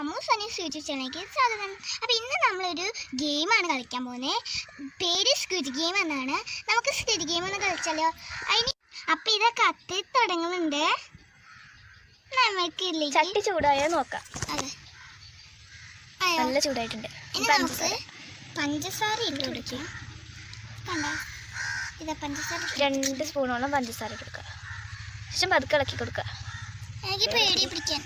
അമ്മൂസണി sweet ചാനലിലേക്ക് സ്വാഗതം. അപ്പോൾ ഇന്ന് നമ്മളൊരു ഗെയിമാണ് കളിക്കാൻ പോകുന്നത്. പേര് സ്ക്വിഡ് ഗെയിം എന്നാണ്. നമുക്ക് സ്ക്വിഡ് ഗെയിം ഒന്ന് കളിച്ചാലോ? അപ്പോൾ ഇത് കത്തി തുടങ്ങുന്നുണ്ട്. നമുക്ക് ചട്ടി ചൂടായോ നോക്കാം. അതെ, നല്ല ചൂടായിട്ടുണ്ട്. ഇനി നമുക്ക് പഞ്ചസാര ഇട്ട് കൊടുക്കാം. കണ്ടോ, ഇതാ പഞ്ചസാര 2 സ്പൂണോളം പഞ്ചസാര ഇട്ട് കൊടുക്കുക. ശേഷം പതുക്കെ ഇളക്കി കൊടുക്കുക. എനിക്ക് പേടി പിടിക്കാൻ.